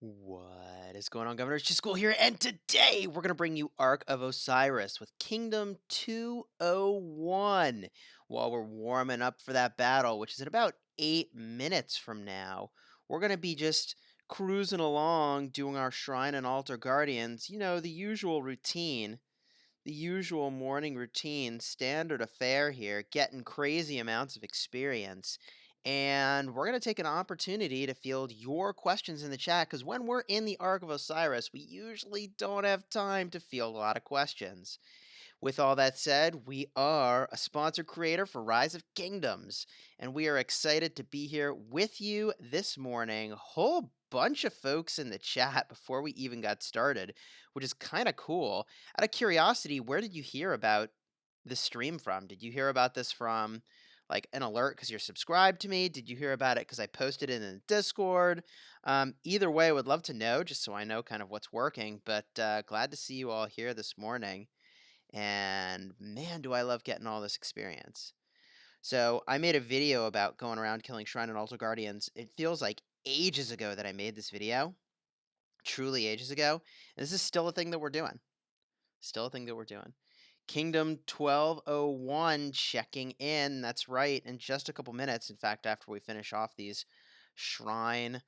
What is going on, Governor? Chisgule here, and today we're going to bring you ARK of OSIRIS with Kingdom 201 while we're warming up for that battle, which is in about 8 minutes from now. We're going to be just cruising along, doing our Shrine and Altar Guardians, the usual routine, the usual morning routine, standard affair here, getting crazy amounts of experience. And we're going to take an opportunity to field your questions in the chat because when we're in the Ark of Osiris, we usually don't have time to field a lot of questions. With all that said, we are a sponsored creator for Rise of Kingdoms, and we are excited to be here with you this morning. Whole bunch of folks in the chat before we even got started, which is kind of cool. Out of curiosity, where did you hear about the stream from? Did you hear about this from like an alert because you're subscribed to me? Did you hear about it because I posted it in the Discord? Either way, I would love to know just so I know kind of what's working, but glad to see you all here this morning. And man, do I love getting all this experience. So I made a video about going around killing Shrine and Altar Guardians. It feels like ages ago that I made this video. Truly ages ago. And this is still a thing that we're doing. Still a thing that we're doing. Kingdom 1201 checking in. That's right. In just a couple minutes. In fact, after we finish off these Shrine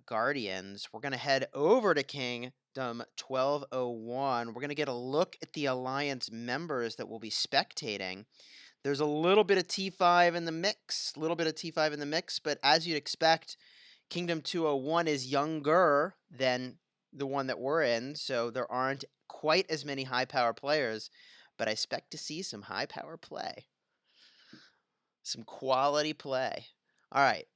Guardians, we're going to head over to Kingdom 1201. We're going to get a look at the Alliance members that will be spectating. There's a little bit of T5 in the mix, but as you'd expect, Kingdom 201 is younger than the one that we're in, so there aren't quite as many high-power players, but I expect to see some high-power play. Some quality play. All right.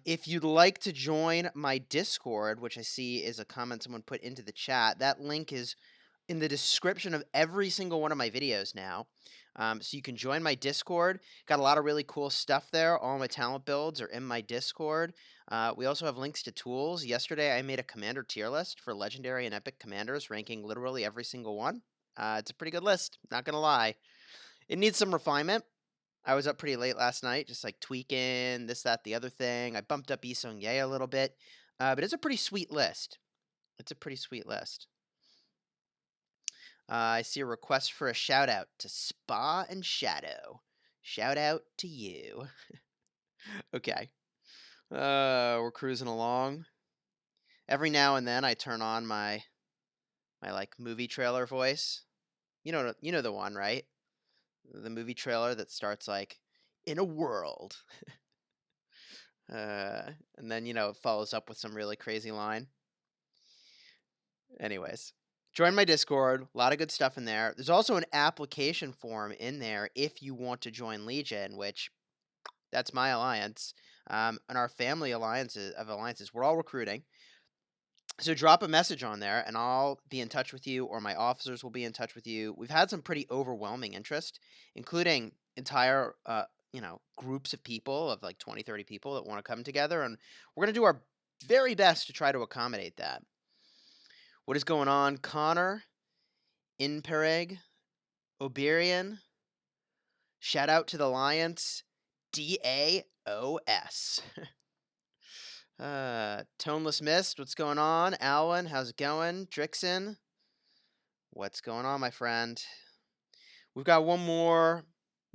If you'd like to join my Discord, which I see is a comment someone put into the chat, that link is in the description of every single one of my videos now. So you can join my Discord. Got a lot of really cool stuff there. All my talent builds are in my Discord. We also have links to tools. Yesterday, I made a commander tier list for legendary and epic commanders, ranking literally every single one. It's a pretty good list, not going to lie. It needs some refinement. I was up pretty late last night, just like tweaking this, that, the other thing. I bumped up Isong Ye a little bit, but it's a pretty sweet list. I see a request for a shout out to Spa and Shadow. Shout out to you. Okay. We're cruising along. Every now and then I turn on my like movie trailer voice. You know the one, right? The movie trailer that starts like in a world. And then it follows up with some really crazy line. Anyways, join my Discord. A lot of good stuff in there. There's also an application form in there if you want to join Legion, which that's my alliance. And our family alliances, we're all recruiting. So drop a message on there, and I'll be in touch with you, or my officers will be in touch with you. We've had some pretty overwhelming interest, including entire, groups of people, of like 20, 30 people that want to come together, and we're going to do our very best to try to accommodate that. What is going on, Connor, Inpereg, Oberian? Shout out to the Alliance, DAOS. Toneless Mist, what's going on? Alwyn, how's it going? Drixon, what's going on, my friend? We've got one more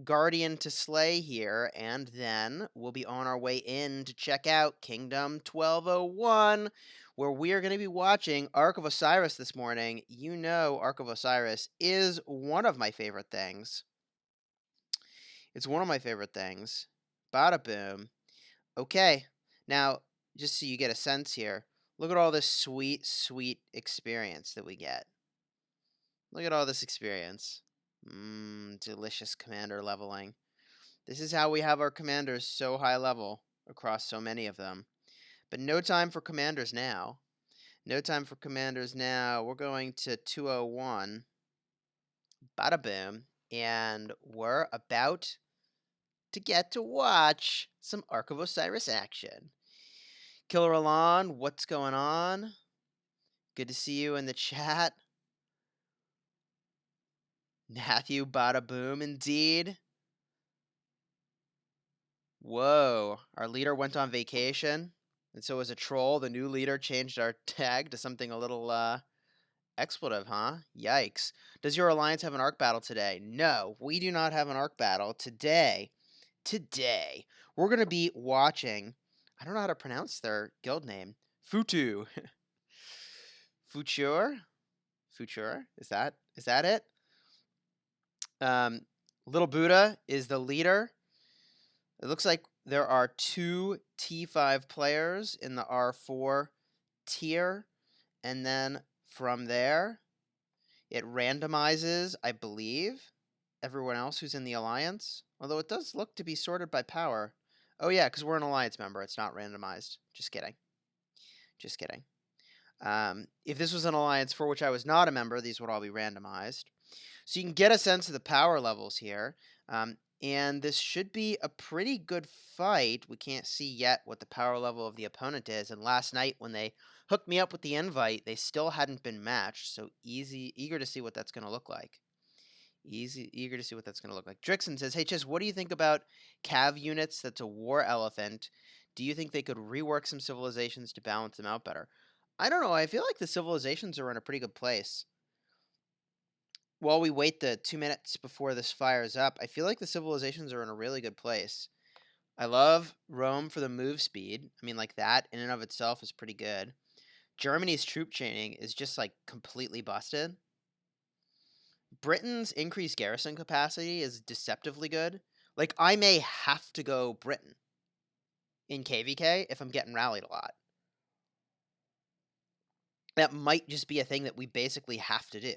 Guardian to slay here, and then we'll be on our way in to check out Kingdom 1201, where we are going to be watching Ark of Osiris this morning. You know Ark of Osiris is one of my favorite things. It's one of my favorite things. Bada boom. Okay, now, just so you get a sense here, look at all this sweet, sweet experience that we get. Look at all this experience. Delicious commander leveling. This is how we have our commanders so high level across so many of them. But no time for commanders now. No time for commanders now. We're going to 201. Bada boom. And we're about to get to watch some Ark of Osiris action. Killer Alon, what's going on? Good to see you in the chat. Matthew, bada boom, indeed. Whoa, our leader went on vacation. And so as a troll, the new leader changed our tag to something a little expletive, huh? Yikes. Does your alliance have an ARK battle today? No, we do not have an ARK battle today. Today, we're going to be watching, I don't know how to pronounce their guild name, FUTU. Future? Future? Is that it? Little Buddha is the leader. It looks like there are 2 T5 players in the R4 tier, and then from there, it randomizes, I believe, everyone else who's in the alliance, although it does look to be sorted by power. Oh yeah, because we're an alliance member, it's not randomized. Just kidding. Just kidding. If this was an alliance for which I was not a member, these would all be randomized. So you can get a sense of the power levels here. And this should be a pretty good fight. We can't see yet what the power level of the opponent is. And last night when they hooked me up with the invite, they still hadn't been matched. So eager to see what that's going to look like. Eager to see what that's going to look like. Drixon says, hey, Chis, what do you think about Cav units that's a war elephant? Do you think they could rework some civilizations to balance them out better? I don't know. I feel like the civilizations are in a pretty good place. While we wait the 2 minutes before this fires up, I feel like the civilizations are in a really good place. I love Rome for the move speed. I mean, like that in and of itself is pretty good. Germany's troop chaining is just like completely busted. Britain's increased garrison capacity is deceptively good. Like, I may have to go Britain in KVK if I'm getting rallied a lot. That might just be a thing that we basically have to do.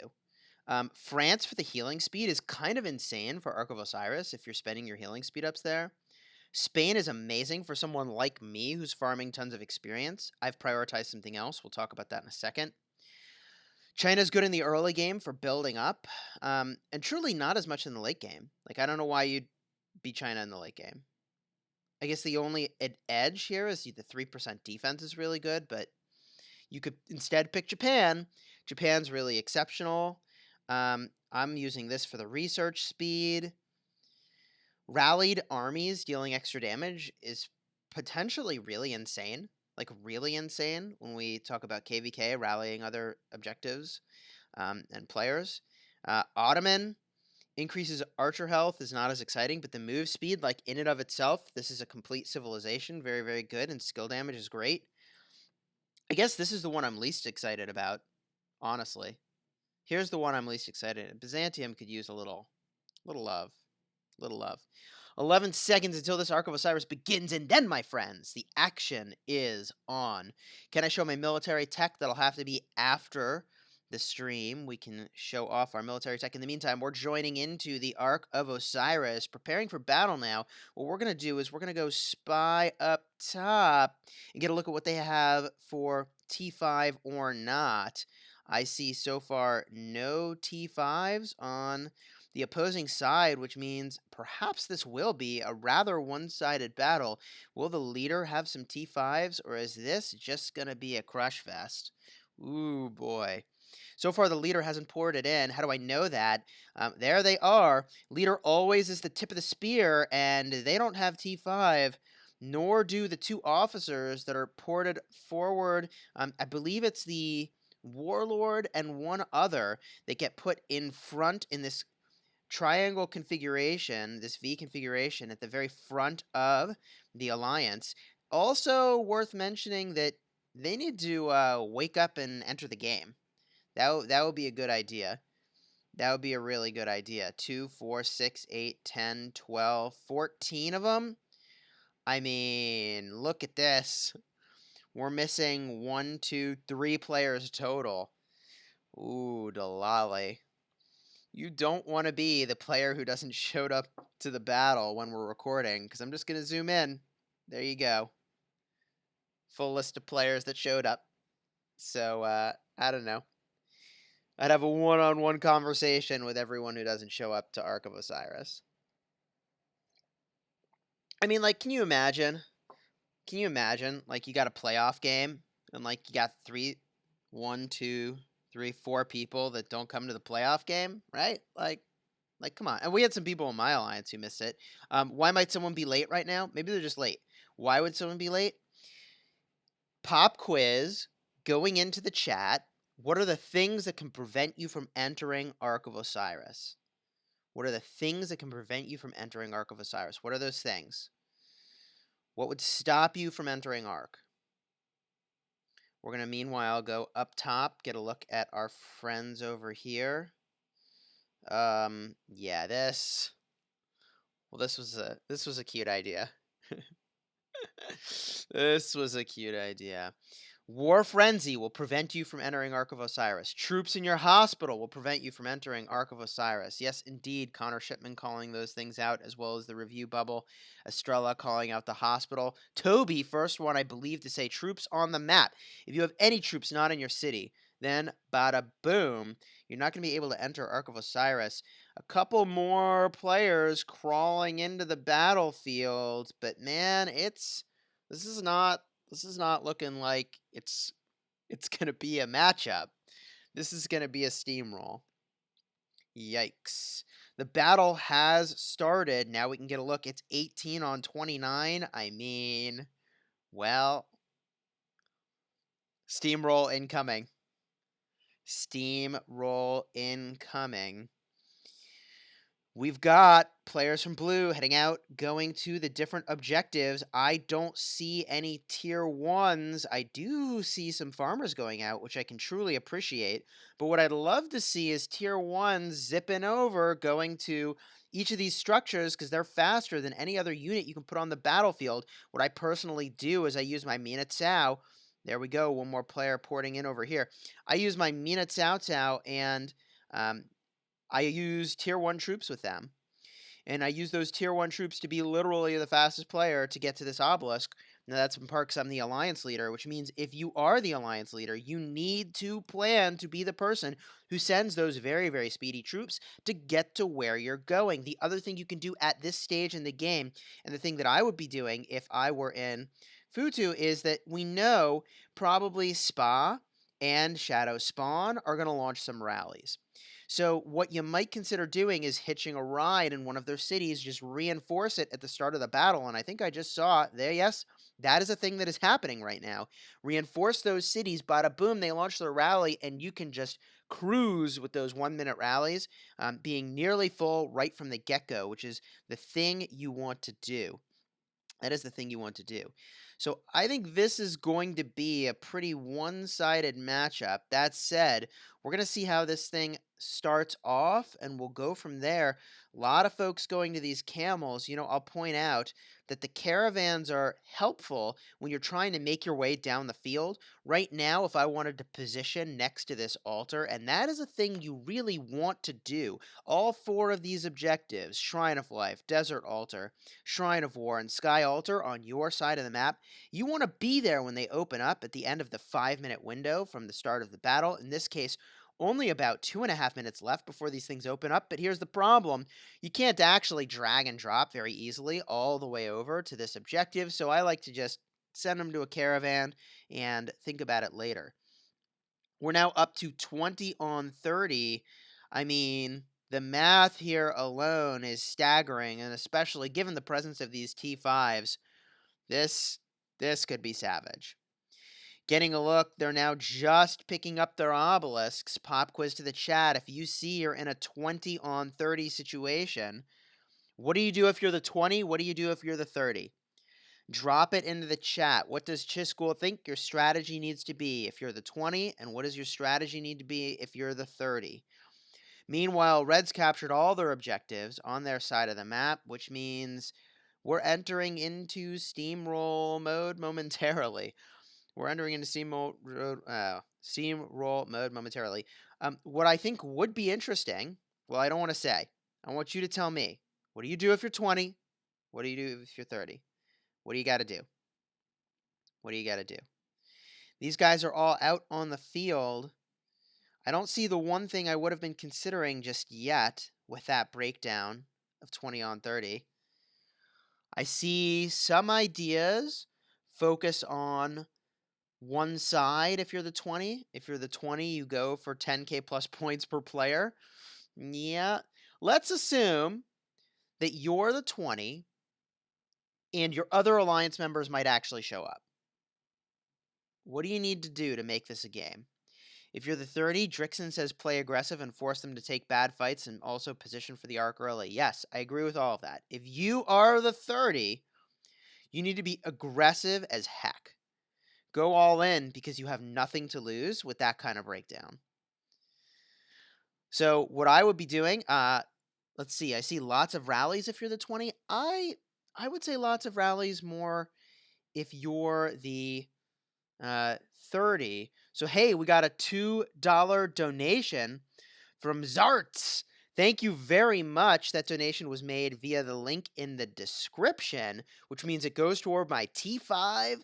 France for the healing speed is kind of insane for ARK of Osiris if you're spending your healing speed ups there. Spain is amazing for someone like me who's farming tons of experience. I've prioritized something else. We'll talk about that in a second. China's good in the early game for building up, and truly not as much in the late game. Like, I don't know why you'd beat China in the late game. I guess the only edge here is the 3% defense is really good, but you could instead pick Japan. Japan's really exceptional. I'm using this for the research speed. Rallied armies dealing extra damage is potentially really insane. Like, really insane when we talk about KVK rallying other objectives and players. Ottoman increases archer health is not as exciting, but the move speed, like in and of itself, this is a complete civilization. Very, very good, and skill damage is great. I guess this is the one I'm least excited about, honestly. Here's the one I'm least excited in. Byzantium could use a little love. Little love. 11 seconds until this ARK of Osiris begins, and then, my friends, the action is on. Can I show my military tech? That'll have to be after the stream. We can show off our military tech. In the meantime, we're joining into the ARK of Osiris, preparing for battle now. What we're going to do is we're going to go spy up top and get a look at what they have for T5 or not. I see so far no T5s on the opposing side, which means perhaps this will be a rather one-sided battle. Will the leader have some T5s, or is this just going to be a crush fest? Ooh, boy. So far, the leader hasn't poured it in. How do I know that? There they are. Leader always is the tip of the spear, and they don't have T5, nor do the 2 officers that are ported forward. I believe it's the warlord and one other that get put in front in this triangle configuration, this V configuration at the very front of the alliance. Also worth mentioning that they need to wake up and enter the game. That would be a good idea. That would be a really good idea. 2, 4, 6, 8, 10, 12, 14 of them. I mean, look at this. We're missing 1, 2, 3 players total. Ooh, Delali. You don't want to be the player who doesn't show up to the battle when we're recording, because I'm just going to zoom in. There you go. Full list of players that showed up. So, I don't know. I'd have a one-on-one conversation with everyone who doesn't show up to ARK of Osiris. I mean, like, can you imagine? Can you imagine, like, you got a playoff game, and, like, you got 1, 2, 3, 4 people that don't come to the playoff game, right? Like, come on. And we had some people in my alliance who missed it. Why might someone be late right now? Maybe they're just late. Why would someone be late? Pop quiz going into the chat. What are the things that can prevent you from entering Ark of Osiris? What are the things that can prevent you from entering Ark of Osiris? What are those things? What would stop you from entering Ark? We're going to meanwhile go up top, get a look at our friends over here. Yeah, this was a cute idea. This was a cute idea. War Frenzy will prevent you from entering Ark of Osiris. Troops in your hospital will prevent you from entering Ark of Osiris. Yes, indeed, Connor Shipman calling those things out, as well as the review bubble. Estrella calling out the hospital. Toby, first one, I believe, to say troops on the map. If you have any troops not in your city, then bada boom, you're not going to be able to enter Ark of Osiris. A couple more players crawling into the battlefield, but man, this is not looking like it's gonna be a matchup. This is gonna be a steamroll. Yikes. The battle has started. Now we can get a look. It's 18 on 29. I mean, well, steamroll incoming. Steamroll incoming. We've got players from blue heading out, going to the different objectives. I don't see any tier 1s. I do see some farmers going out, which I can truly appreciate. But what I'd love to see is tier 1s zipping over, going to each of these structures because they're faster than any other unit you can put on the battlefield. What I personally do is I use my Mina Tsao. There we go, one more player porting in over here. I use my Mina Tsao Tsao and I use tier 1 troops with them. And I use those tier 1 troops to be literally the fastest player to get to this obelisk. Now, that's in part because I'm the alliance leader, which means if you are the alliance leader, you need to plan to be the person who sends those very, very speedy troops to get to where you're going. The other thing you can do at this stage in the game, and the thing that I would be doing if I were in FUTU, is that we know probably Spa and Shadow Spawn are going to launch some rallies. So what you might consider doing is hitching a ride in one of their cities, just reinforce it at the start of the battle. And I think I just saw it there. Yes, that is a thing that is happening right now. Reinforce those cities, bada boom, they launch their rally, and you can just cruise with those 1-minute rallies, being nearly full right from the get-go, which is the thing you want to do. That is the thing you want to do. So I think this is going to be a pretty one-sided matchup. That said, we're going to see how this thing starts off, and we'll go from there. A lot of folks going to these camels. I'll point out that the caravans are helpful when you're trying to make your way down the field. Right now, if I wanted to position next to this altar, and that is a thing you really want to do, all 4 of these objectives, Shrine of Life, Desert Altar, Shrine of War, and Sky Altar on your side of the map, you want to be there when they open up at the end of the 5-minute window from the start of the battle. In this case, only about 2.5 minutes left before these things open up, but here's the problem. You can't actually drag and drop very easily all the way over to this objective, so I like to just send them to a caravan and think about it later. We're now up to 20 on 30. I mean, the math here alone is staggering, and especially given the presence of these T5s, this could be savage. Getting a look, they're now just picking up their obelisks. Pop quiz to the chat. If you see you're in a 20 on 30 situation, what do you do if you're the 20? What do you do if you're the 30? Drop it into the chat. What does Chisgule think your strategy needs to be if you're the 20? And what does your strategy need to be if you're the 30? Meanwhile, Reds captured all their objectives on their side of the map, which means we're entering into steamroll mode momentarily. We're entering into steamroll mode momentarily. What I think would be interesting, well, I don't want to say. I want you to tell me. What do you do if you're 20? What do you do if you're 30? What do you got to do? What do you got to do? These guys are all out on the field. I don't see the one thing I would have been considering just yet with that breakdown of 20 on 30. I see some ideas focus on one side if you're the 20. If you're the 20, you go for 10k plus points per player. Yeah. Let's assume that you're the 20 and your other alliance members might actually show up. What do you need to do to make this a game? If you're the 30, Drixon says play aggressive and force them to take bad fights and also position for the arc early. Yes, I agree with all of that. If you are the 30, you need to be aggressive as heck. Go all in because you have nothing to lose with that kind of breakdown. So what I would be doing, let's see, I see lots of rallies if you're the 20. I would say lots of rallies more if you're the 30. So hey, we got a $2 donation from Zarts. Thank you very much. That donation was made via the link in the description, which means it goes toward my T5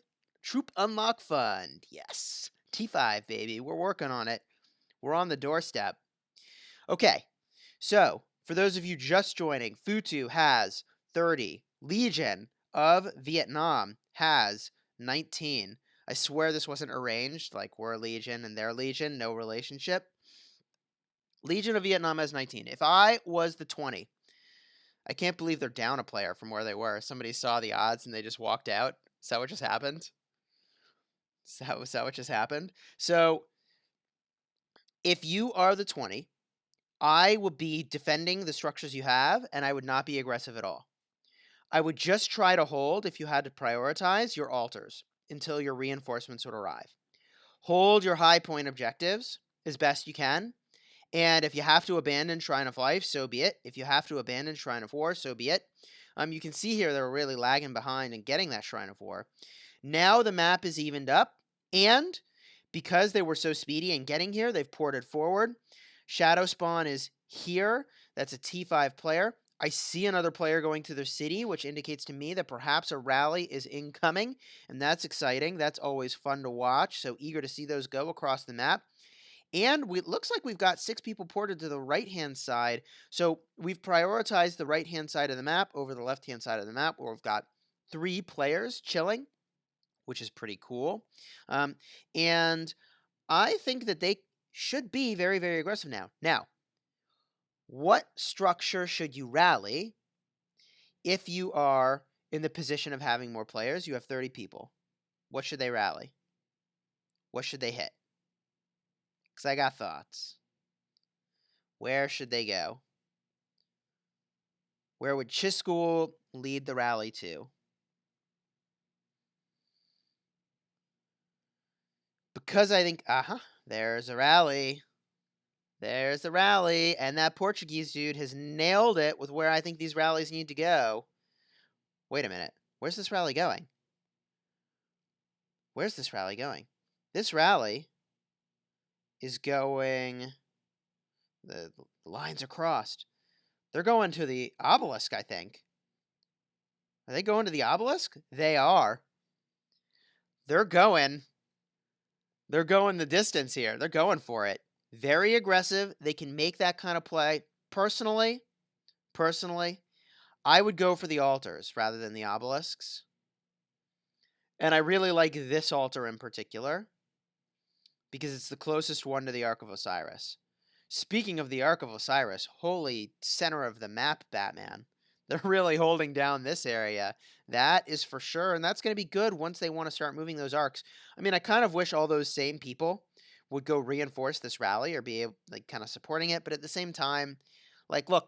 Troop Unlock Fund. Yes, T5, baby. We're working on it. We're on the doorstep. Okay, so for those of you just joining, FUTU has 30. Legion of Vietnam has 19. I swear this wasn't arranged, like we're a Legion and they're Legion, no relationship. Legion of Vietnam has 19. If I was the 20, I can't believe they're down a player from where they were. Somebody saw the odds and they just walked out. Is that what just happened? Is that what just happened? So, if you are the 20, I would be defending the structures you have, and I would not be aggressive at all. I would just try to hold, if you had to prioritize, your altars until your reinforcements would arrive. Hold your high point objectives as best you can. And if you have to abandon Shrine of Life, so be it. If you have to abandon Shrine of War, so be it. You can see here they were really lagging behind and getting that Shrine of War. Now the map is evened up, and because they were so speedy and getting here, they've ported forward. Shadow Spawn is here. That's a T5 player. I see another player going to their city, which indicates to me that perhaps a rally is incoming, and that's exciting. That's always fun to watch, so eager to see those go across the map. And it looks like we've got 6 people ported to the right-hand side. So we've prioritized the right-hand side of the map over the left-hand side of the map, where we've got 3 players chilling, which is pretty cool. And I think that they should be very, very aggressive now. Now, what structure should you rally if you are in the position of having more players? You have 30 people. What should they rally? What should they hit? Because I got thoughts. Where should they go? Where would Chisgule lead the rally to? Because I think, there's a rally. There's the rally. And that Portuguese dude has nailed it with where I think these rallies need to go. Wait a minute. Where's this rally going? Where's this rally going? This rally is going... The lines are crossed. They're going to the obelisk, I think. Are they going to the obelisk? They are. They're going the distance here. They're going for it. Very aggressive. They can make that kind of play. Personally, I would go for the altars rather than the obelisks. And I really like this altar in particular because it's the closest one to the Ark of Osiris. Speaking of the Ark of Osiris, holy center of the map, Batman. They're really holding down this area. That is for sure, and that's going to be good once they want to start moving those arcs. I mean, I kind of wish all those same people would go reinforce this rally or be able, like, kind of supporting it, but at the same time, like, look,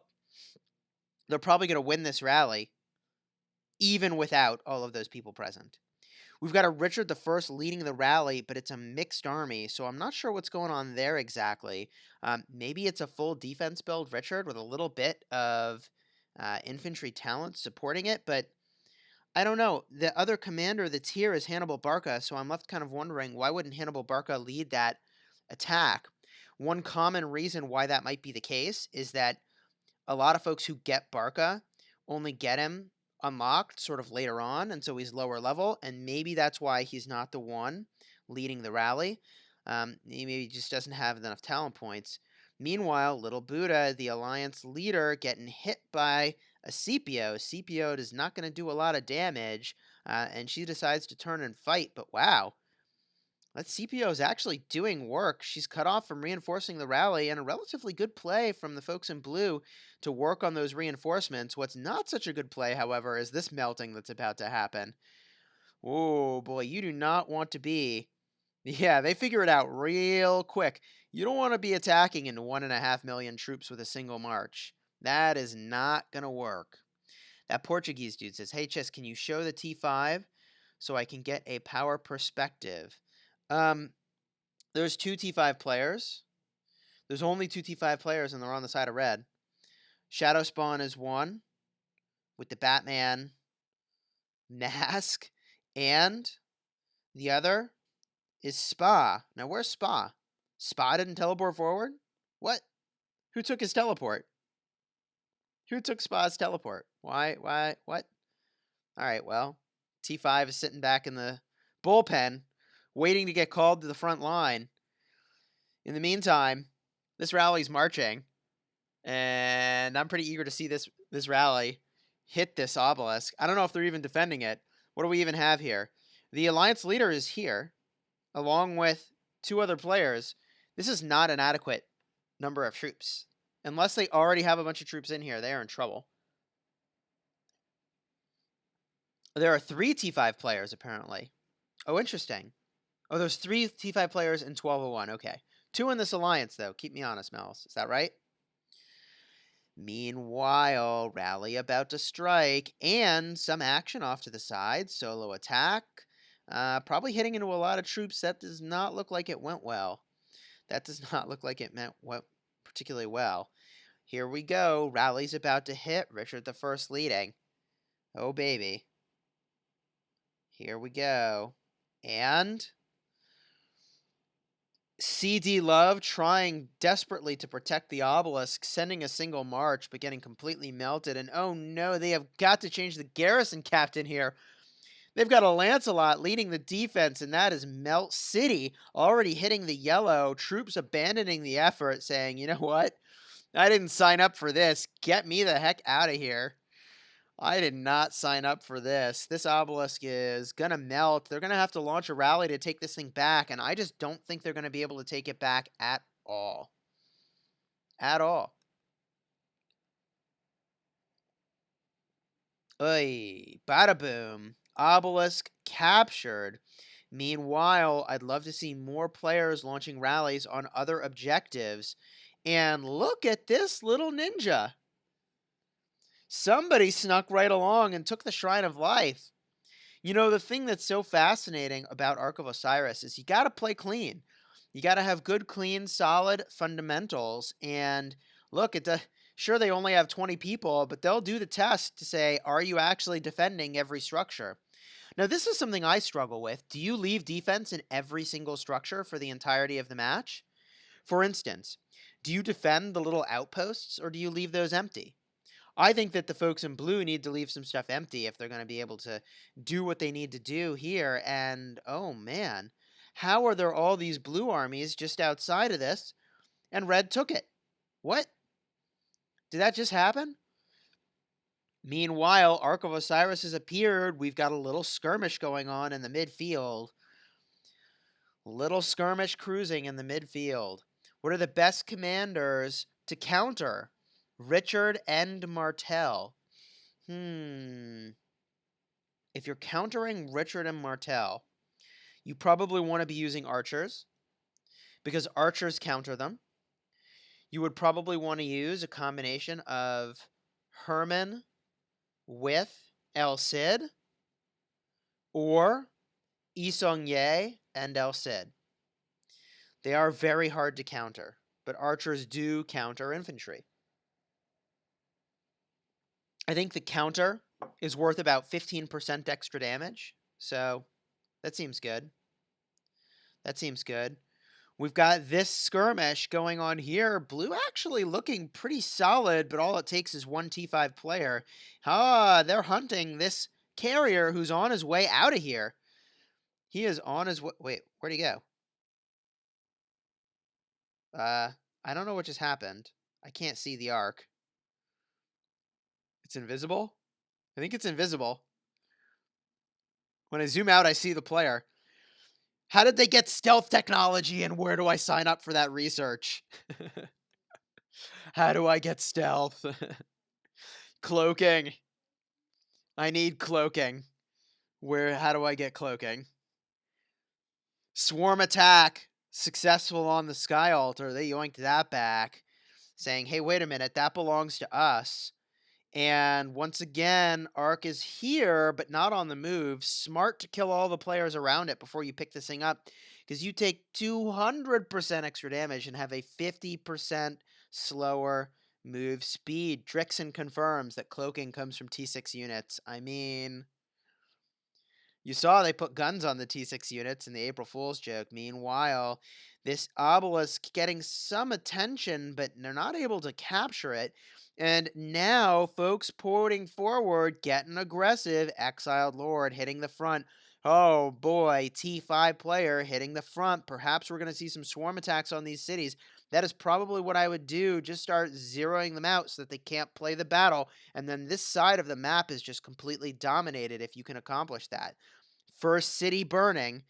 they're probably going to win this rally even without all of those people present. We've got a Richard I leading the rally, but it's a mixed army, so I'm not sure what's going on there exactly. Maybe it's a full defense build Richard with a little bit of infantry talent supporting it, but I don't know. The other commander that's here is Hannibal Barca, so I'm left kind of wondering, why wouldn't Hannibal Barca lead that attack? One common reason why that might be the case is that a lot of folks who get Barca only get him unlocked sort of later on, and so he's lower level, and maybe that's why he's not the one leading the rally. He maybe just doesn't have enough talent points. Meanwhile, Little Buddha, the Alliance leader, getting hit by a Scipio. Scipio is not going to do a lot of damage, and she decides to turn and fight, but wow. That CPO is actually doing work. She's cut off from reinforcing the rally, and a relatively good play from the folks in blue to work on those reinforcements. What's not such a good play, however, is this melting that's about to happen. Oh boy, you do not want to be Yeah, they figure it out real quick. You don't want to be attacking into 1.5 million troops with a single march. That is not going to work. That Portuguese dude says, "Hey, Chess, can you show the T5 so I can get a power perspective?" Um, there's two T5 players. There's only two T5 players, and they're on the side of red. Shadow Spawn is one with the Batman mask, and the other is Spa. Now, where's Spa? Spa didn't teleport forward? What? Who took his teleport? Who took Spa's teleport? Why? What? All right, well, T5 is sitting back in the bullpen, waiting to get called to the front line. In the meantime, this rally's marching, and I'm pretty eager to see this rally hit this obelisk. I don't know if they're even defending it. What do we even have here? The alliance leader is here, along with two other players. This is not an adequate number of troops. Unless they already have a bunch of troops in here, they are in trouble. There are three T5 players, apparently. Oh, interesting. Oh, there's three T5 players in 1201. Okay. Two in this alliance, though. Keep me honest, Mels. Is that right? Meanwhile, rally about to strike, and some action off to the side. Solo attack. Probably hitting into a lot of troops. That does not look like it went well. That does not look like it went particularly well. Here we go. Rally's about to hit. Richard the First leading. Oh, baby. Here we go. And CD Love trying desperately to protect the obelisk, sending a single march, but getting completely melted. And oh no, they have got to change the garrison captain here. They've got a Lancelot leading the defense, and that is Melt City already hitting the yellow. Troops abandoning the effort, saying, you know what? I didn't sign up for this. Get me the heck out of here. I did not sign up for this. This obelisk is going to melt. They're going to have to launch a rally to take this thing back, and I just don't think they're going to be able to take it back at all. At all. Oy, bada boom. Obelisk captured. Meanwhile, I'd love to see more players launching rallies on other objectives. And look at this little ninja. Somebody snuck right along and took the Shrine of Life. You know, the thing that's so fascinating about ARK of Osiris is you got to play clean. You got to have good, clean, solid fundamentals. And look, sure, they only have 20 people, but they'll do the test to say, are you actually defending every structure? Now, this is something I struggle with. Do you leave defense in every single structure for the entirety of the match? For instance, do you defend the little outposts or do you leave those empty? I think that the folks in blue need to leave some stuff empty if they're going to be able to do what they need to do here. And oh man, how are there all these blue armies just outside of this? And red took it. What? Did that just happen? Meanwhile, Ark of Osiris has appeared. We've got a little skirmish going on in the midfield. Little skirmish cruising in the midfield. What are the best commanders to counter Richard and Martel? If you're countering Richard and Martel, you probably want to be using archers because archers counter them. You would probably want to use a combination of Herman with El Cid or Isong Ye and El Cid. They are very hard to counter, but archers do counter infantry. I think the counter is worth about 15% extra damage, so that seems good. That seems good. We've got this skirmish going on here. Blue actually looking pretty solid, but all it takes is one T5 player. They're hunting this carrier who's on his way out of here. He is on his way. Wait, where'd he go? I don't know what just happened. I can't see the arc. It's invisible? I think it's invisible. When I zoom out, I see the player. How did they get stealth technology, and where do I sign up for that research? How do I get stealth? Cloaking. I need cloaking. How do I get cloaking? Swarm attack successful on the Sky Altar. They yoinked that back, saying, hey, wait a minute, that belongs to us. And once again, ARK is here, but not on the move. Smart to kill all the players around it before you pick this thing up, because you take 200% extra damage and have a 50% slower move speed. Drixon confirms that cloaking comes from T6 units. I mean, you saw they put guns on the T6 units in the April Fool's joke. Meanwhile, this obelisk getting some attention, but they're not able to capture it. And now, folks porting forward, getting aggressive. Exiled Lord hitting the front. Oh boy, T5 player hitting the front. Perhaps we're going to see some swarm attacks on these cities. That is probably what I would do. Just start zeroing them out so that they can't play the battle. And then this side of the map is just completely dominated if you can accomplish that. First city burning.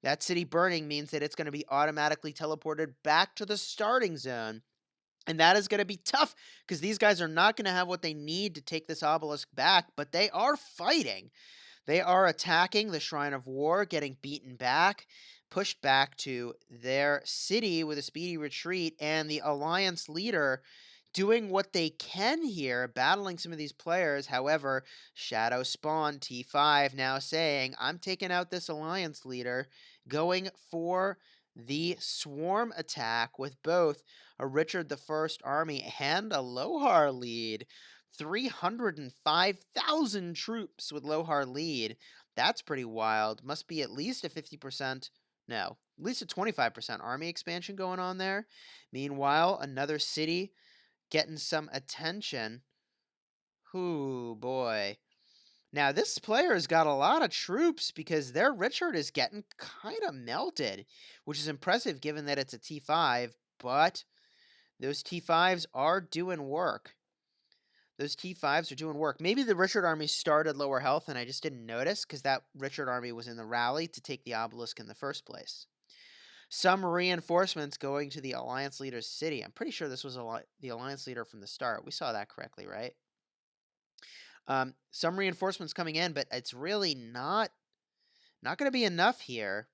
That city burning means that it's going to be automatically teleported back to the starting zone. And that is going to be tough because these guys are not going to have what they need to take this obelisk back, but they are fighting. They are attacking the Shrine of War, getting beaten back, pushed back to their city with a speedy retreat, and the Alliance leader doing what they can here, battling some of these players. However, Shadow Spawn T5 now saying, I'm taking out this Alliance leader, going for the swarm attack with both a Richard the First army and a Lohar lead. 305,000 troops with Lohar lead. That's pretty wild. Must be at least a 50%, no, at least a 25% army expansion going on there. Meanwhile, another city getting some attention. Ooh, boy. Now, this player's got a lot of troops because their Richard is getting kind of melted, which is impressive given that it's a T5, but those T5s are doing work. Those T5s are doing work. Maybe the Richard army started lower health and I just didn't notice because that Richard army was in the rally to take the obelisk in the first place. Some reinforcements going to the Alliance leader's city. I'm pretty sure this was the Alliance leader from the start. We saw that correctly, right? Some reinforcements coming in, but it's really not going to be enough here.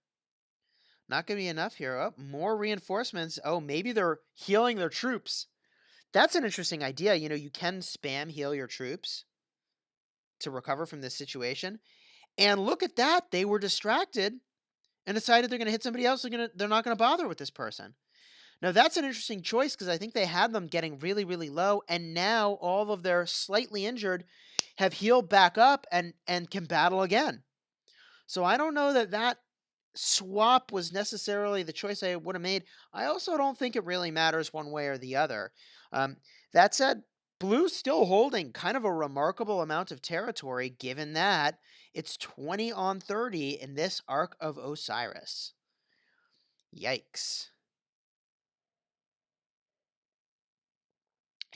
Not going to be enough here. Oh, more reinforcements. Oh, maybe they're healing their troops. That's an interesting idea. You know, you can spam heal your troops to recover from this situation. And look at that. They were distracted and decided they're going to hit somebody else. They're not going to bother with this person. Now, that's an interesting choice because I think they had them getting really, really low. And now all of their slightly injured have healed back up and can battle again. So I don't know that swap was necessarily the choice I would have made. I also don't think it really matters one way or the other. That said, Blue's still holding kind of a remarkable amount of territory, given that it's 20 on 30 in this Ark of Osiris. Yikes.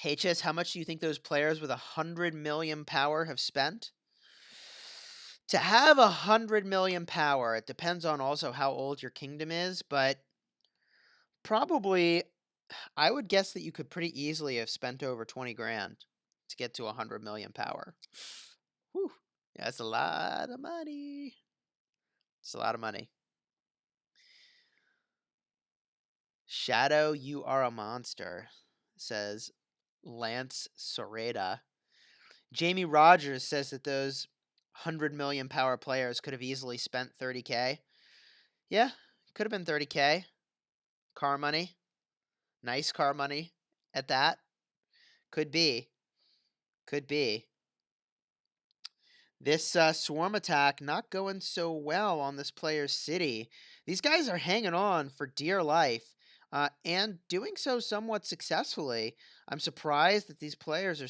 HS, how much do you think those players with 100 million power have spent? To have 100 million power, it depends on also how old your kingdom is, but probably I would guess that you could pretty easily have spent over 20 grand to get to 100 million power. Whew. Yeah, that's a lot of money. It's a lot of money. Shadow, you are a monster, says Lance Soreda. Jamie Rogers says that those 100 million power players could have easily spent 30K. Yeah, could have been 30K. Car money. Nice car money at that. Could be. Could be. This swarm attack not going so well on this player's city. These guys are hanging on for dear life and doing so somewhat successfully. I'm surprised that these players are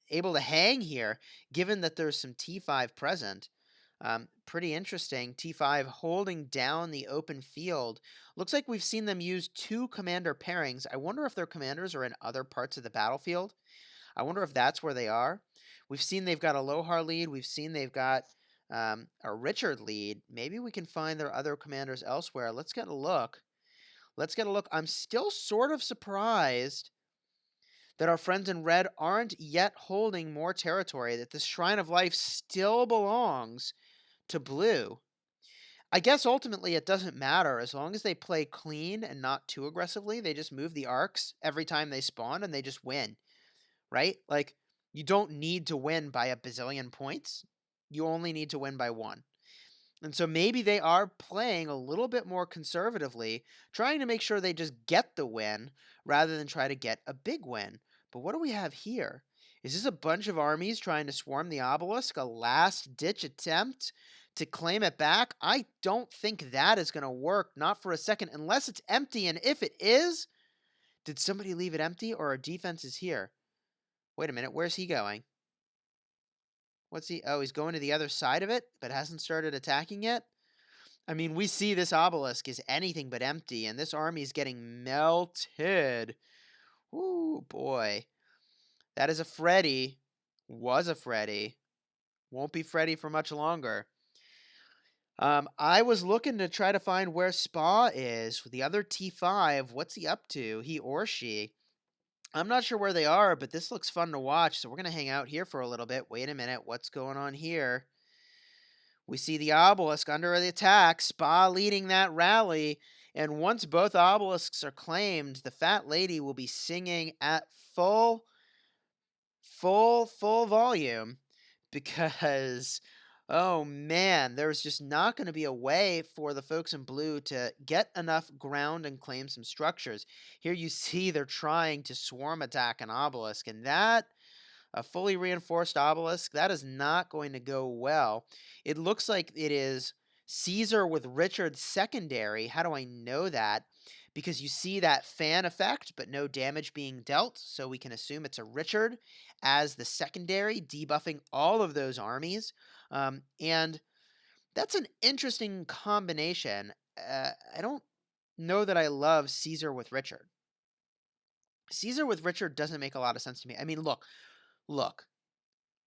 able to hang here, given that there's some T5 present. Pretty interesting. T5 holding down the open field. Looks like we've seen them use 2 commander pairings. I wonder if their commanders are in other parts of the battlefield. I wonder if that's where they are. We've seen they've got a Lohar lead. We've seen they've got a Richard lead. Maybe we can find their other commanders elsewhere. Let's get a look. Let's get a look. I'm still sort of surprised that our friends in red aren't yet holding more territory, that this Shrine of Life still belongs to blue. I guess ultimately it doesn't matter as long as they play clean and not too aggressively. They just move the arcs every time they spawn and they just win, right? Like, you don't need to win by a bazillion points. You only need to win by one. And so maybe they are playing a little bit more conservatively, trying to make sure they just get the win rather than try to get a big win. But what do we have here? Is this a bunch of armies trying to swarm the obelisk, a last ditch attempt to claim it back? I don't think that is going to work, not for a second, unless it's empty. And if it is, did somebody leave it empty or our defense is here? Wait a minute, where's he going? What's he? Oh, he's going to the other side of it, but hasn't started attacking yet? I mean, we see this obelisk is anything but empty, and this army is getting melted. Ooh, boy. That is a Freddy. Was a Freddy. Won't be Freddy for much longer. I was looking to try to find where Spa is. The other T5, what's he up to? He or she. I'm not sure where they are, but this looks fun to watch, so we're going to hang out here for a little bit. Wait a minute, what's going on here? We see the obelisk under the attack, Spa leading that rally, and once both obelisks are claimed, the fat lady will be singing at full volume because, oh man, there's just not going to be a way for the folks in blue to get enough ground and claim some structures. Here you see they're trying to swarm attack an obelisk, and that a fully reinforced obelisk, that is not going to go well. It looks like it is Caesar with Richard secondary. How do I know that? Because you see that fan effect, but no damage being dealt, so we can assume it's a Richard as the secondary, debuffing all of those armies. And that's an interesting combination. I don't know that I love Caesar with Richard. Caesar with Richard doesn't make a lot of sense to me. I mean, look.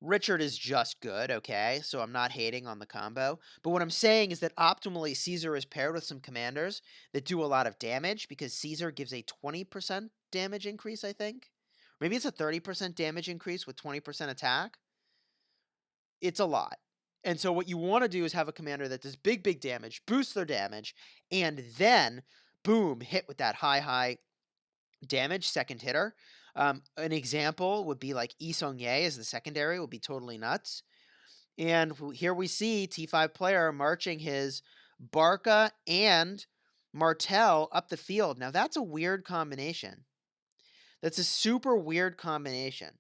Richard is just good, okay? So I'm not hating on the combo. But what I'm saying is that optimally, Caesar is paired with some commanders that do a lot of damage because Caesar gives a 20% damage increase, I think. Maybe it's a 30% damage increase with 20% attack. It's a lot. And so what you want to do is have a commander that does big damage, boosts their damage, and then, boom, hit with that high damage, second hitter. An example would be like Yi Song-Ye as the secondary would be totally nuts. And here we see T5 player marching his Barca and Martel up the field. Now that's a weird combination. That's a super weird combination.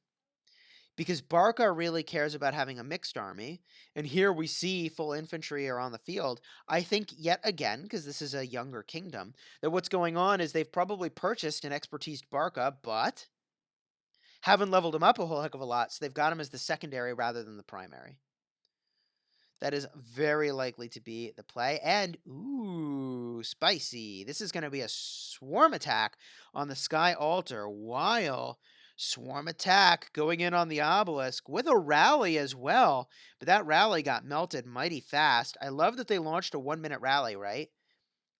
Because Barca really cares about having a mixed army, and here we see full infantry are on the field. I think yet again, because this is a younger kingdom, that what's going on is they've probably purchased an expertised Barca, but haven't leveled him up a whole heck of a lot, so they've got him as the secondary rather than the primary. That is very likely to be the play. And, ooh, spicy. This is going to be a swarm attack on the Sky Altar, while swarm attack going in on the obelisk with a rally as well. But that rally got melted mighty fast. I love that they launched a 1-minute rally, right?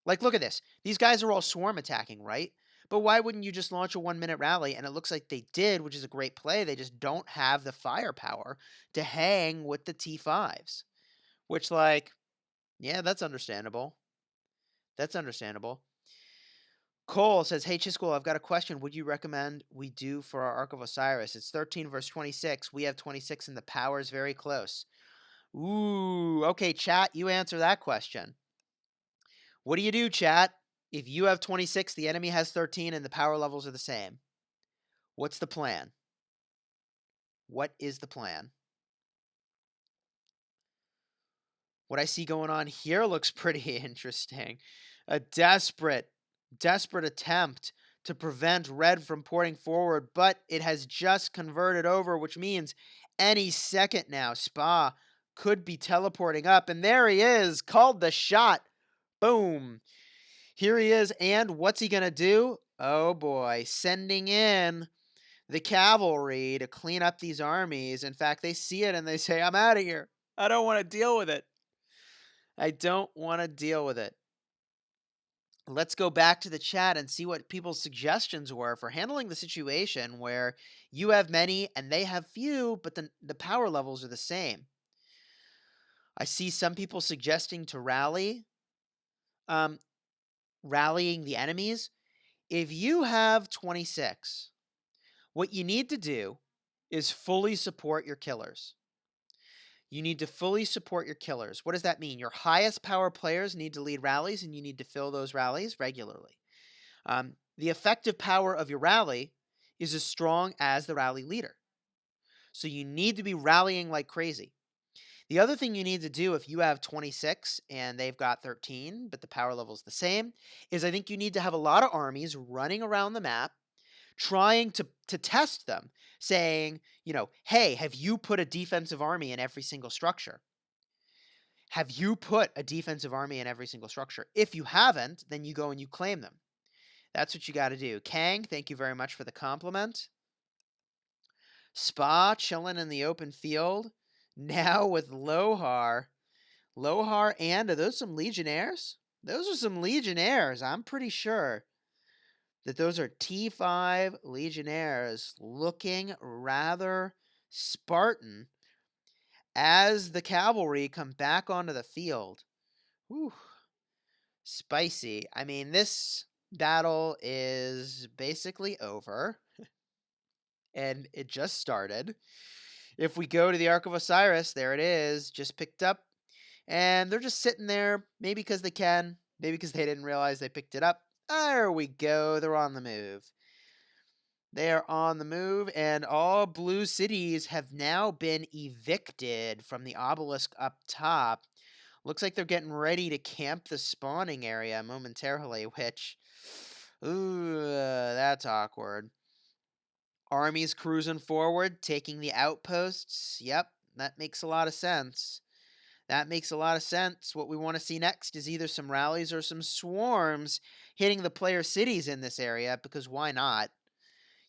Like, look at this. These guys are all swarm attacking, right? But why wouldn't you just launch a 1-minute rally? And it looks like they did, which is a great play. They just don't have the firepower to hang with the T5s. Which, like, yeah, that's understandable. That's understandable. Cole says, hey, Chisgule, I've got a question. Would you recommend we do for our Ark of Osiris? It's 13 verse 26. We have 26 and the power's very close. Ooh, okay, chat, you answer that question. What do you do, chat, if you have 26, the enemy has 13, and the power levels are the same? What's the plan? What is the plan? What I see going on here looks pretty interesting. A desperate attempt to prevent red from porting forward, but it has just converted over, which means any second now, Spa could be teleporting up. And there he is, called the shot. Boom. Here he is, and what's he going to do? Oh boy, sending in the cavalry to clean up these armies. In fact, they see it and they say, I'm out of here. I don't want to deal with it. I don't want to deal with it. Let's go back to the chat and see what people's suggestions were for handling the situation where you have many and they have few, but the power levels are the same. I see some people suggesting to rally. um, rallying the enemies. If you have 26, what you need to do is fully support your killers. You need to fully support your killers. What does that mean? Your highest power players need to lead rallies, and you need to fill those rallies regularly. The effective power of your rally is as strong as the rally leader. So you need to be rallying like crazy. The other thing you need to do if you have 26 and they've got 13, but the power level is the same, is I think you need to have a lot of armies running around the map trying to test them, saying, hey, have you put a defensive army in every single structure? Have you put a defensive army in every single structure? If you haven't, then you go and you claim them. That's what you got to do. Kang, thank you very much for the compliment. Spa chilling in the open field. Now with Lohar. Lohar, and are those some Legionnaires? Those are some Legionnaires. I'm pretty sure that those are T5 Legionnaires looking rather Spartan as the cavalry come back onto the field. Whew. Spicy. I mean, this battle is basically over, and it just started. If we go to the Ark of Osiris, there it is, just picked up, and they're just sitting there, maybe because they can, maybe because they didn't realize they picked it up. There we go, they're on the move. They are on the move, and all blue cities have now been evicted from the obelisk up top. Looks like they're getting ready to camp the spawning area momentarily, which, ooh, that's awkward. Armies cruising forward, taking the outposts. Yep, that makes a lot of sense. That makes a lot of sense. What we want to see next is either some rallies or some swarms hitting the player cities in this area, because why not?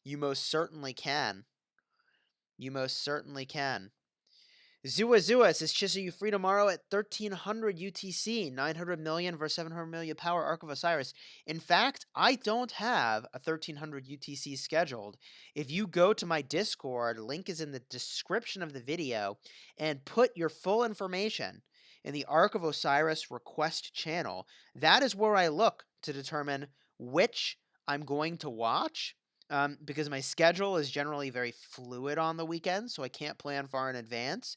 You most certainly can. You most certainly can. Zua says, Chisa, you free tomorrow at 1300 UTC, 900 million versus 700 million power Ark of Osiris. In fact, I don't have a 1300 UTC scheduled. If you go to my Discord, link is in the description of the video, and put your full information in the Ark of Osiris request channel, that is where I look to determine which I'm going to watch. Because my schedule is generally very fluid on the weekends, so I can't plan far in advance.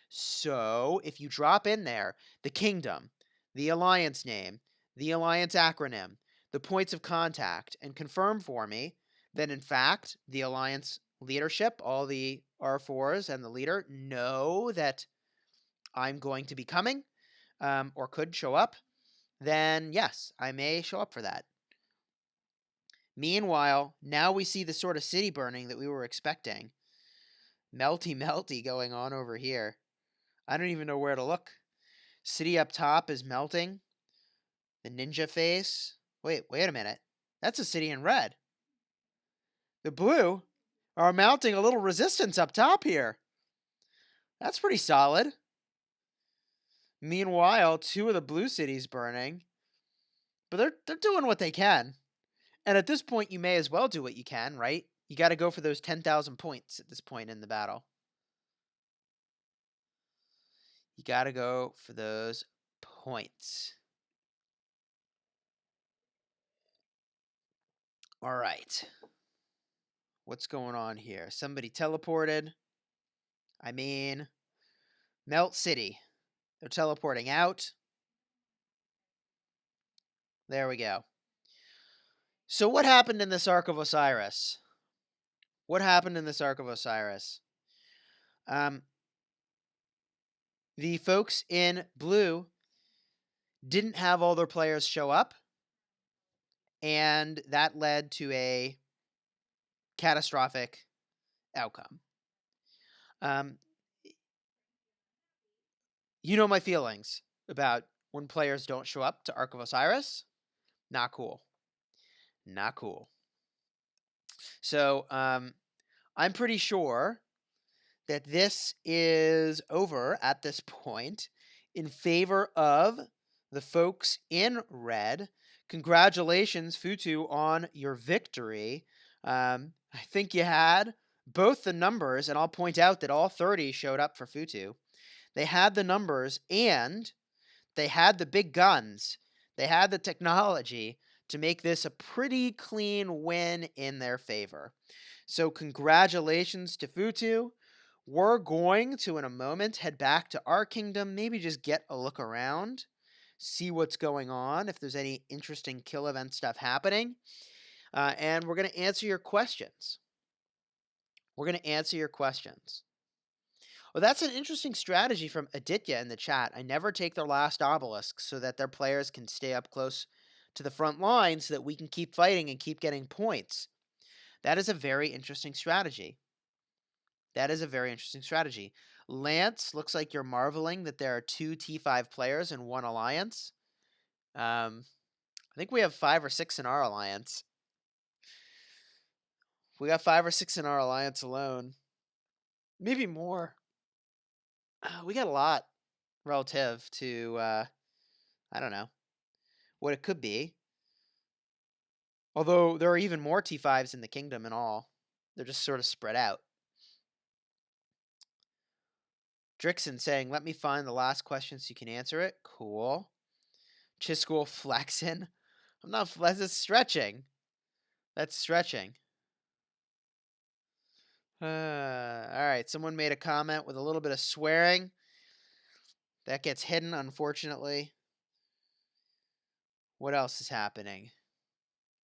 So if you drop in there the kingdom, the alliance name, the alliance acronym, the points of contact, and confirm for me, then in fact, the alliance leadership, all the R4s and the leader know that I'm going to be coming, or could show up, then yes, I may show up for that. Meanwhile, now we see the sort of city burning that we were expecting. Melty going on over here. I don't even know where to look. City up top is melting. The ninja face. Wait a minute. That's a city in red. The blue are mounting a little resistance up top here. That's pretty solid. Meanwhile, two of the blue cities burning. But they're doing what they can. And at this point, you may as well do what you can, right? You got to go for those 10,000 points at this point in the battle. You got to go for those points. All right. What's going on here? Somebody teleported. I mean, Melt City. They're teleporting out. There we go. So what happened in this Ark of Osiris? What happened in this Ark of Osiris? The folks in blue didn't have all their players show up, and that led to a catastrophic outcome. You know my feelings about when players don't show up to Ark of Osiris. Not cool. Not cool. So, I'm pretty sure that this is over at this point in favor of the folks in red. Congratulations, FUTU, on your victory. I think you had both the numbers, and I'll point out that all 30 showed up for FUTU. They had the numbers, and they had the big guns They had the technology to make this a pretty clean win in their favor. So, congratulations to FUTU. We're going to, in a moment, head back to our kingdom, maybe just get a look around, see what's going on, if there's any interesting kill event stuff happening. And we're going to answer your questions. We're going to answer your questions. Well, that's an interesting strategy from Aditya in the chat. I never take their last obelisk so that their players can stay up close to the front line so that we can keep fighting and keep getting points. That is a very interesting strategy. That is a very interesting strategy. Lance, looks like you're marveling that there are 2 T5 players in one alliance. I think we have 5 or 6 in our alliance. We got 5 or 6 in our alliance alone. Maybe more. We got a lot relative to, I don't know, what it could be. Although there are even more T5s in the kingdom in all. They're just sort of spread out. Drixon saying, let me find the last question so you can answer it. Cool. Chisgule flexing. I'm not, that's stretching. That's stretching. All right, someone made a comment with a little bit of swearing. That gets hidden, unfortunately. What else is happening?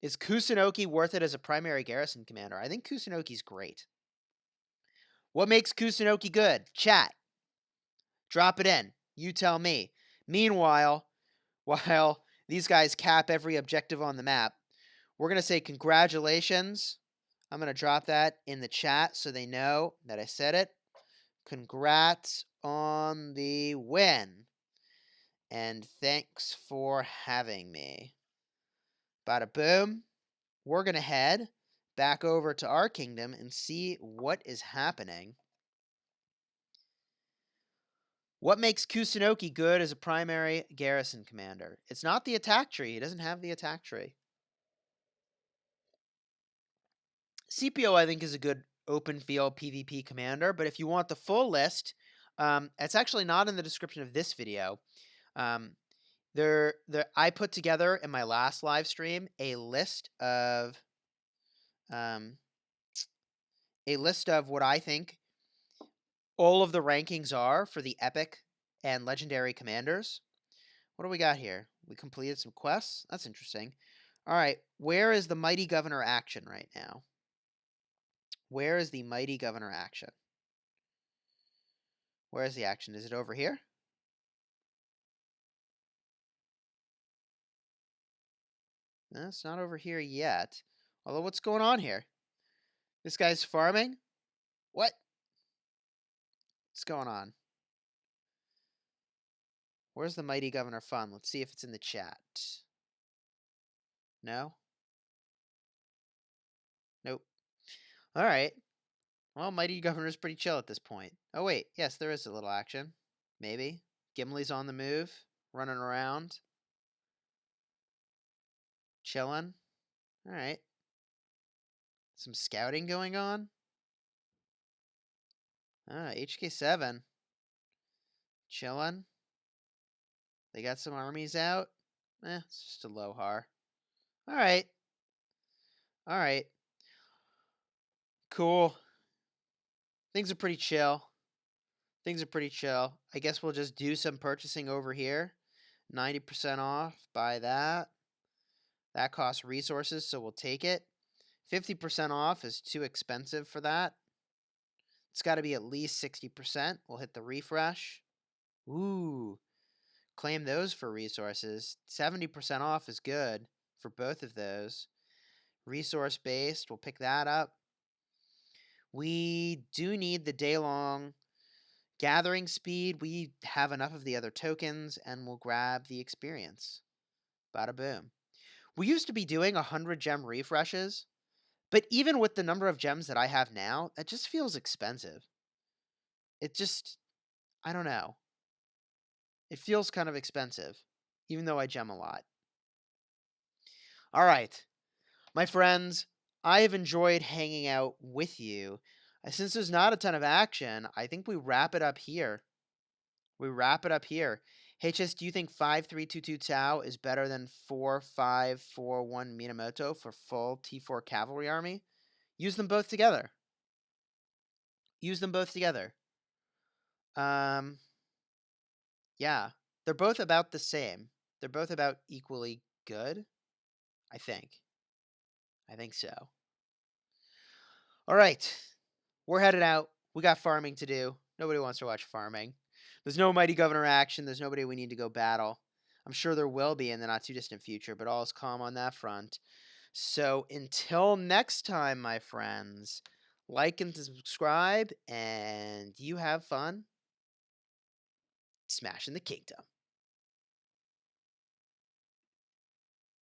Is Kusunoki worth it as a primary garrison commander? I think Kusunoki's great. What makes Kusunoki good? Chat. Drop it in. You tell me. Meanwhile, while these guys cap every objective on the map, we're going to say congratulations. I'm going to drop that in the chat so they know that I said it. Congrats on the win. And thanks for having me. Bada boom. We're going to head back over to our kingdom and see what is happening. What makes Kusunoki good as a primary garrison commander? It's not the attack tree. He doesn't have the attack tree. CPO, I think, is a good open field PvP commander, but if you want the full list, it's actually not in the description of this video. I put together in my last live stream a list of what I think all of the rankings are for the epic and legendary commanders. What do we got here? We completed some quests. That's interesting. All right, where is the Mighty Governor action right now? Where is the Mighty Governor action? Where is the action? Is it over here? No, it's not over here yet. Although, what's going on here? This guy's farming? What? What's going on? Where's the Mighty Governor Fund? Let's see if it's in the chat. No? Nope. All right. Well, Mighty Governor's pretty chill at this point. Oh, wait. Yes, there is a little action. Maybe. Gimli's on the move. Running around. Chilling. All right. Some scouting going on. HK7. Chilling. They got some armies out. It's just a Lohar. All right. All right. Cool. Things are pretty chill. Things are pretty chill. I guess we'll just do some purchasing over here. 90% off. Buy that. That costs resources, so we'll take it. 50% off is too expensive for that. It's got to be at least 60%. We'll hit the refresh. Ooh. Claim those for resources. 70% off is good for both of those. Resource based, we'll pick that up. We do need the day-long gathering speed. We have enough of the other tokens, and we'll grab the experience. Bada boom. We used to be doing 100 gem refreshes, but even with the number of gems that I have now, it just feels expensive. It just, I don't know. It feels kind of expensive, even though I gem a lot. All right, my friends, I have enjoyed hanging out with you. Since there's not a ton of action, I think we wrap it up here. HS, do you think 5322 Tau is better than 4541 Minamoto for full T4 cavalry army? Use them both together. Use them both together. Yeah. They're both about the same. They're both about equally good, I think. I think so. All right. We're headed out. We got farming to do. Nobody wants to watch farming. There's no Mighty Governor action. There's nobody we need to go battle. I'm sure there will be in the not too distant future, but all is calm on that front. So until next time, my friends, like and subscribe, and you have fun smashing the kingdom.